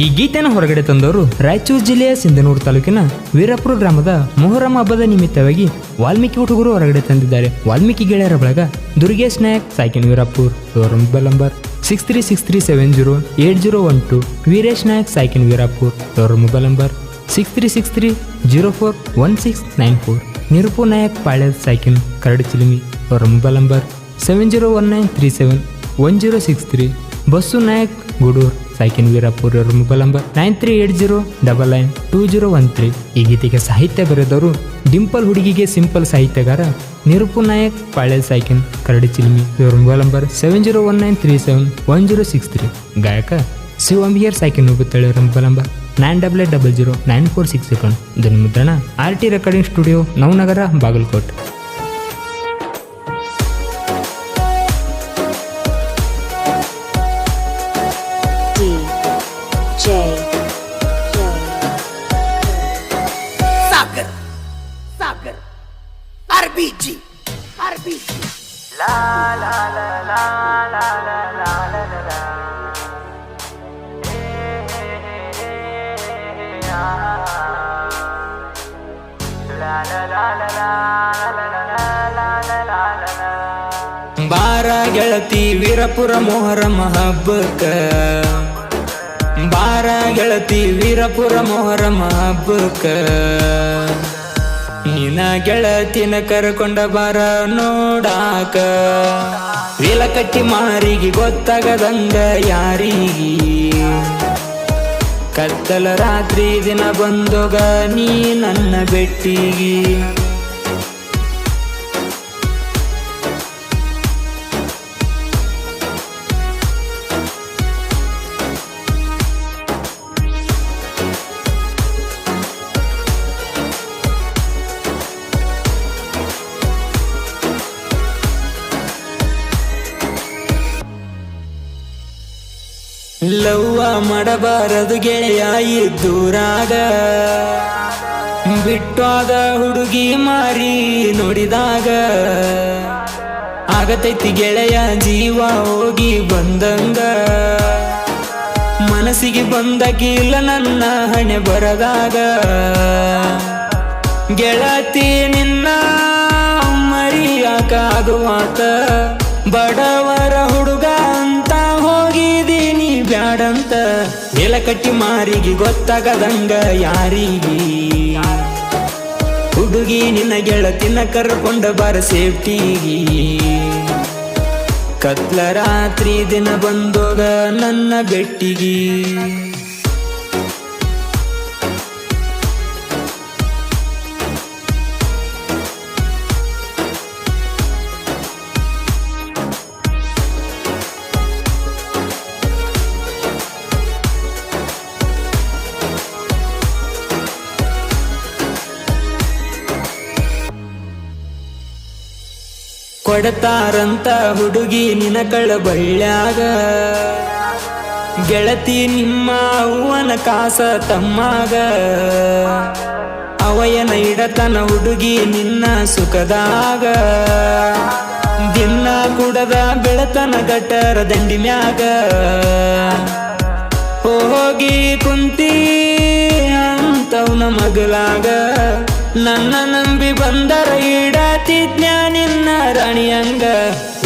ಈ ಗೀತೆಯನ್ನು ಹೊರಗಡೆ ತಂದವರು ರಾಯಚೂರು ಜಿಲ್ಲೆಯ ಸಿಂಧನೂರು ತಾಲೂಕಿನ ವೀರಪುರ ಗ್ರಾಮದ ಮೊಹರಂ ಹಬ್ಬದ ನಿಮಿತ್ತವಾಗಿ ವಾಲ್ಮೀಕಿ ಹುಡುಗರು ಹೊರಗಡೆ ತಂದಿದ್ದಾರೆ. ವಾಲ್ಮೀಕಿ ಗೆಳೆಯರ ಬಳಗ ದುರ್ಗೇಶ್ ನಾಯಕ್, ಸಾಕಿನ್ ವೀರಪುರ್, ಮೊಬೈಲ್ ನಂಬರ್ 6363708012, ವೀರೇಶ್ ನಾಯಕ್, ಸಾಕಿನ್ ವೀರಪುರ್, ಮೊಬೈಲ್ ನಂಬರ್ 6363041694, ನಿರುಪು ನಾಯಕ್, ಪಾಳ್ಯದ ಸಾಕಿನ್ ಕರಡಚಿಲಿಮಿ, ಮೊಬೈಲ್ ನಂಬರ್ 7019371063, ಬಸ್ಸು ನಾಯಕ್ ಗೂಡೂರ್, ಸಾಕಿನ್ ವೀರಪುರ್, ಮೊಬೈಲ್ ನಂಬರ್ 9380992013. ಈ ಗೀತೆಗೆ ಸಾಹಿತ್ಯ ಬರೆದವರು ಡಿಂಪಲ್ ಹುಡುಗಿಗೆ ಸಿಂಪಲ್ ಸಾಹಿತ್ಯಗಾರ ನಿರುಪು ನಾಯಕ್, ಪಾಳ್ಯದ ಸಾಕಿನ್ ಕರಡಚಿಲಿಮಿ, ಮೊಬೈಲ್ ನಂಬರ್ 7019371063. ಗಾಯಕ ಶಿವಂಬಿಯರ್, ಸಾಕಿನ್ ನುಬ್ಬುತ್ತಳೆ, ಮೊಬೈಲ್ ನಂಬರ್ 98009467. ಧ್ವನಿ ಮುದ್ರಣ RT recording studio, Navanagar, Bagalkot. Sagar RBG la la la la la la la la la ಬಾರ ಗೆಳತಿ ವೀರಪುರ ಮೊಹರಂ ಹಬ್ಬಕ್ಕ, ಬಾರ ಗೆಳತಿ ವೀರಪುರ ಮೊಹರಂ ಹಬ್ಬಕ್ಕ, ನಿನ್ನ ಗೆಳತಿನ ಕರ್ಕೊಂಡ ಬಾರ ನೋಡಾಕ, ವಿಲಕಟ್ಟಿ ಮಾರಿಗೆ ಗೊತ್ತಾಗದಂಗ ಯಾರಿಗಿ, ಕತ್ತಲ ರಾತ್ರಿ ದಿನ ಬಂದೋಗ ನೀ ನನ್ನ ಬೆಟ್ಟಿಗಿ. ಲವ್ವ ಮಾಡಬಾರದು ಗೆಳೆಯ ಇದ್ದೂರಾಗ, ಬಿಟ್ಟಾದ ಹುಡುಗಿ ಮಾರಿ ನೋಡಿದಾಗ, ಆಗತೈತಿ ಗೆಳೆಯ ಜೀವ ಹೋಗಿ ಬಂದಂಗ, ಮನಸ್ಸಿಗೆ ಬಂದಾಗಿಲ್ಲ ನನ್ನ ಹಣೆ ಬರದಾಗ, ಗೆಳತಿ ನಿನ್ನ ಮರಿಯಾಕಾಗುವಾತ, ಬಡವರ ಹುಡುಗ ಅಂತ ಹೋಗಿದ್ದೀನಿ ಬ್ಯಾಡಂತ, ವಿಲಕಟ್ಟಿ ಮಾರಿಗೆ ಗೊತ್ತಾಗದಂಗ ಯಾರಿಗಿ, ಹುಡುಗಿ ನಿನ್ನ ಗೆಳತಿನ ಕರ್ಕೊಂಡ ಬಾರ ಸೇಫ್ಟಿಗಿ, ಕತ್ಲ ರಾತ್ರಿ ದಿನ ಬಂದೋಗ ನನ್ನ ಬೆಟ್ಟಿಗಿ. ಕೊಡತಾರಂತ ಹುಡುಗಿ ನಿನ ಕಳಬಳ್ಳ್ಯಾಗ, ಗೆಳತಿ ನಿಮ್ಮ ಅವ್ವನ ಕಾಸ ತಮ್ಮಾಗ, ಅವಯನ ಇಡತನ ಹುಡುಗಿ ನಿನ್ನ ಸುಖದಾಗ, ದಿನ ಕುಡದ ಬೆಳತನ ಗಟ್ಟರ ದಂಡಿ ಮ್ಯಾಗ, ಹೋಗಿ ಕುಂತಿ ಅಂತವನ ಮಗಲಾಗ, ನನ್ನ ನಂಬಿ ಬಂದರ ಇಡತಿದ್ನ ನಿನ್ನ ರಾಣಿಯಂಗ,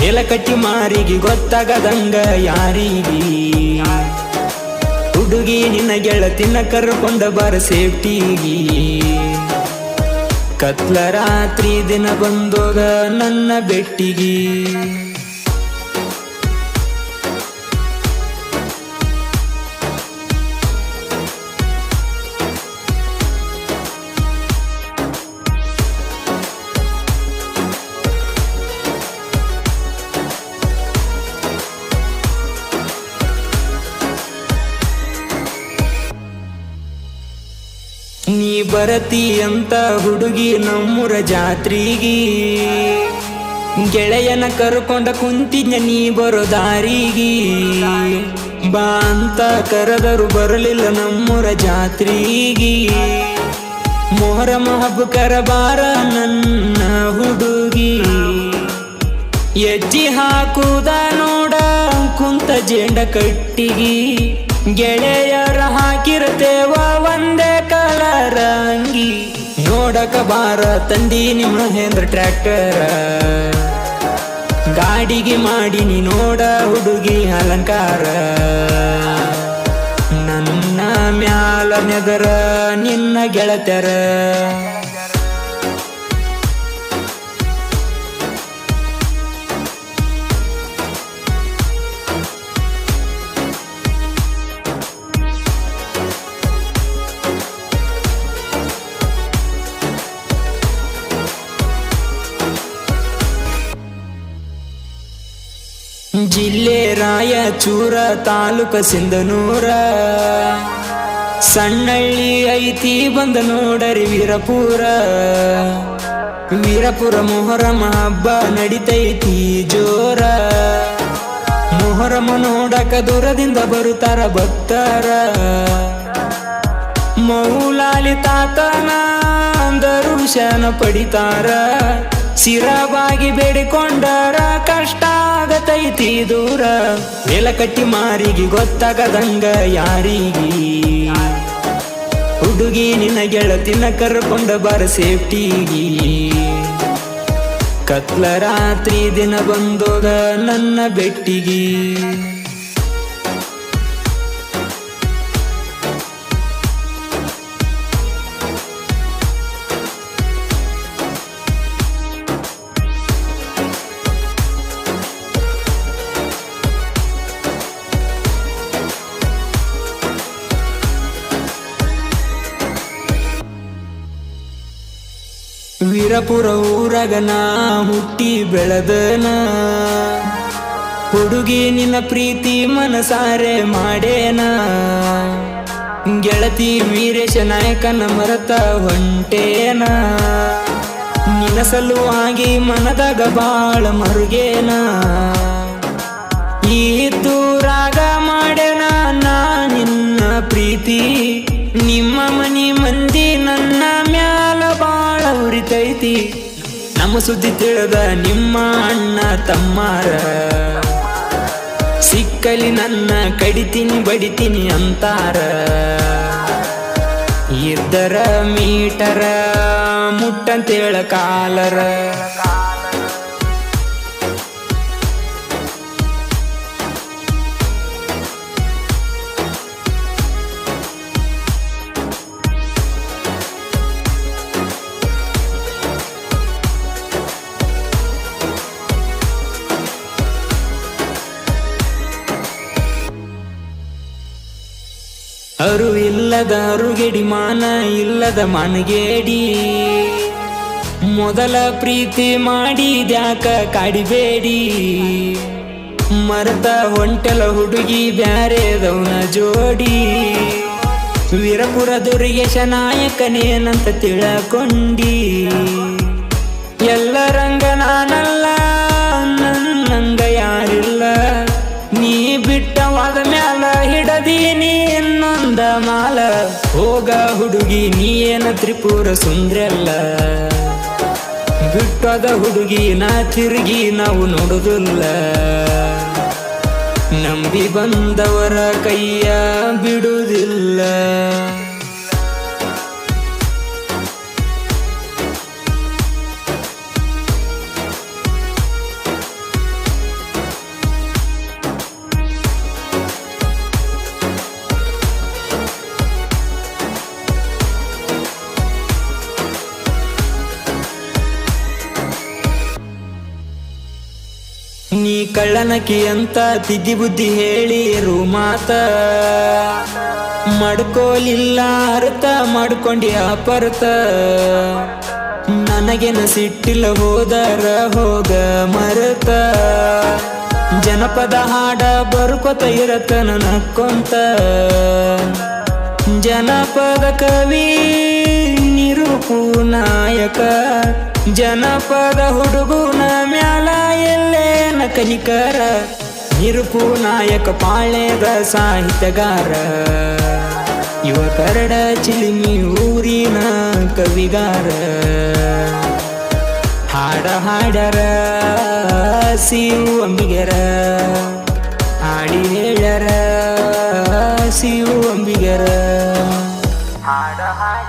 ವಿಲಕಟ್ಟಿ ಮಾರಿಗೆ ಗೊತ್ತಾಗದಂಗ ಯಾರಿಗಿ, ಹುಡುಗಿ ನಿನ್ನ ಗೆಳತಿನ ಕರ್ಕೊಂಡ ಬಾರ ಸೇಫ್ಟಿಗಿ, ಕತ್ಲ ರಾತ್ರಿ ದಿನ ಬಂದೋಗ ನನ್ನ ಬೆಟ್ಟಿಗಿ. ನೀ ಬರತಿ ಅಂತ ಹುಡುಗಿ ನಮ್ಮೂರ ಜಾತ್ರಿಗಿ, ಗೆಳೆಯನ ಕರ್ಕೊಂಡ ಕುಂತಿದ್ನ ನೀ ಬರೋ ದಾರಿಗಿ, ಬಾ ಅಂತ ಕರೆದರು ಬರಲಿಲ್ಲ ನಮ್ಮೂರ ಜಾತ್ರಿಗಿ, ಮೊಹರಂ ಹಬ್ಬಕ್ಕರ ಬಾರ ನನ್ನ ಹುಡುಗಿ, ಹೆಜ್ಜಿ ಹಾಕುದ ನೋಡ ಕುಂತ ಜೇಂಡ ಕಟ್ಟಿಗಿ, ಗೆಳೆಯರ ಇರ್ತೇವ ಒಂದೇ ಕಲರ ಅಂಗಿ ನೋಡಕ ಬಾರ ತಂದೀನಿ ಮಹೇಂದ್ರ ಟ್ರ್ಯಾಕ್ಟರ ಗಾಡಿಗೆ ಮಾಡಿನಿ ನೋಡ ಹುಡುಗಿ ಅಲಂಕಾರ ನನ್ನ ಮ್ಯಾಲ ನೆದರ ನಿನ್ನ ಗೆಳತ್ಯರ ಜಿಲ್ಲೆ ರಾಯಚೂರ ತಾಲೂಕ ಸಿಂಧನೂರ ಸಣ್ಣಳ್ಳಿ ಐತಿ ಬಂದ ನೋಡರಿ ವೀರಪುರ ಮೊಹರಮ ಹಬ್ಬ ನಡಿತೈತಿ ಜೋರ ಮೊಹರಮ ನೋಡಕ ದೂರದಿಂದ ಬರುತ್ತಾರ ಭಕ್ತರ ಮೌಲಾಲಿ ತಾತನ ದರುಶನ ಪಡಿತಾರ ಸಿರವಾಗಿ ಬೇಡಿಕೊಂಡರ ಕಷ್ಟ ಆಗತೈತಿ ದೂರ ನೆಲಕಟ್ಟಿ ಮಾರಿಗೆ ಗೊತ್ತಾಗದಂಗ ಯಾರಿಗಿ ಹುಡುಗಿ ನಿನ್ನ ಗೆಳತಿನ ಕರ್ಕೊಂಡ ಬಾರ ಸೇಫ್ಟಿಗಿ ಕತ್ಲ ರಾತ್ರಿ ದಿನ ಬಂದೋಗ ನನ್ನ ಬೆಟ್ಟಿಗಿ ವೀರಪುರ ಊರಗನ ಹುಟ್ಟಿ ಬೆಳೆದನ ಹುಡುಗಿ ನಿನ್ನ ಪ್ರೀತಿ ಮನಸಾರೆ ಮಾಡೇನ ಗೆಳತಿ ವೀರೇಶ ನಾಯಕನ ಮರತ ಹೊಂಟೇನ ನಿನ್ನ ಸಲುವಾಗಿ ಮನದಾಗ ಬಾಳ ಮರುಗೇನ ಈ ದೂರಾಗ ಮಾಡೇನ ನಾ ನಿನ್ನ ಪ್ರೀತಿ ನಿಮ್ಮ ಮನಿ ಮಂದಿ ನನ್ನ ಮ್ಯಾಲ ಬಾಳ ಉರಿತೈತಿ ನಮ್ಮ ಸುದ್ದಿ ತಿಳಿದ ನಿಮ್ಮ ಅಣ್ಣ ತಮ್ಮಾರ ಸಿಕ್ಕಲಿ ನನ್ನ ಕಡಿತೀನಿ ಬಡಿತೀನಿ ಅಂತಾರ ಇದ್ದರ ಮೀಟರ ಮುಟ್ಟಂತೇಳ ಕಾಲರ ಅರು ಇಲ್ಲದ ಅರುಗೆಡಿ ಮಾನ ಇಲ್ಲದ ಮನಗೇಡಿ ಮೊದಲ ಪ್ರೀತಿ ಮಾಡಿದ್ಯಾಕ ಕಾಡಿಬೇಡಿ ಮರತ ಹೊಂಟೆಲ ಹುಡುಗಿ ಬ್ಯಾರೆದವನ ಜೋಡಿ ವೀರಪುರ ದುರ್ಗೇಶ ನಾಯಕನೇನಂತ ತಿಳಕೊಂಡಿ ಎಲ್ಲ ರಂಗ ನಾನಲ್ಲ ನನ್ನಂಗ ಯಾರಿಲ್ಲ ನೀ ಬಿಟ್ಟವಾದ ಮ್ಯಾಲ ಹಿಡದೀನಿ ಇನ್ನೊಂದ ಮಾಲ ಹೋಗ ಹುಡುಗಿ ನೀ ಏನ ತ್ರಿಪುರ ಸುಂದ್ರಲ್ಲ ಬಿಟ್ಟದ ಹುಡುಗಿ ನಾ ತಿರುಗಿ ನಾವು ನೋಡುದಿಲ್ಲ ನಂಬಿ ಬಂದವರ ಕೈಯ ಬಿಡುವುದಿಲ್ಲ ನೀ ಕಳ್ಳನಕಿ ಅಂತ ತಿದ್ದಿ ಬುದ್ಧಿ ಹೇಳಿರು ಮಾತ ಮಾಡ್ಕೋಲಿಲ್ಲ ಅರ್ಥ ಮಾಡ್ಕೊಂಡಿ ಅಪರ್ಥ ನನಗೇನ ಸಿಟ್ಟಿಲ್ಲ ಹೋದರ ಹೋಗ ಮರತ ಜನಪದ ಹಾಡ ಬರ್ಕೊತ ಇರತ್ತ ನಕ್ಕೊಂತ ಜನಪದ ಕವಿ ನಿರೂಪು ನಾಯಕ ಜನಪದ ಹುಡುಗುನ ಮ್ಯಾಲ ಎಲ್ಲೇನ ಕನಿಕರ ನಿರೂಪು ನಾಯಕ ಪಾಳ್ಯದ ಸಾಹಿತ್ಯಗಾರ ಇವ ಕರಡ ಚಿಲಿಮಿ ಊರಿನ ಕವಿಗಾರ ಹಾಡ ಹಾಡರ ಸಿಯು ಅಂಬಿಗರ ಹಾಡಿ ಹೇಳರ ಸಿಯು ಅಂಬಿಗರ ಹಾಡ ಹಾಡಿ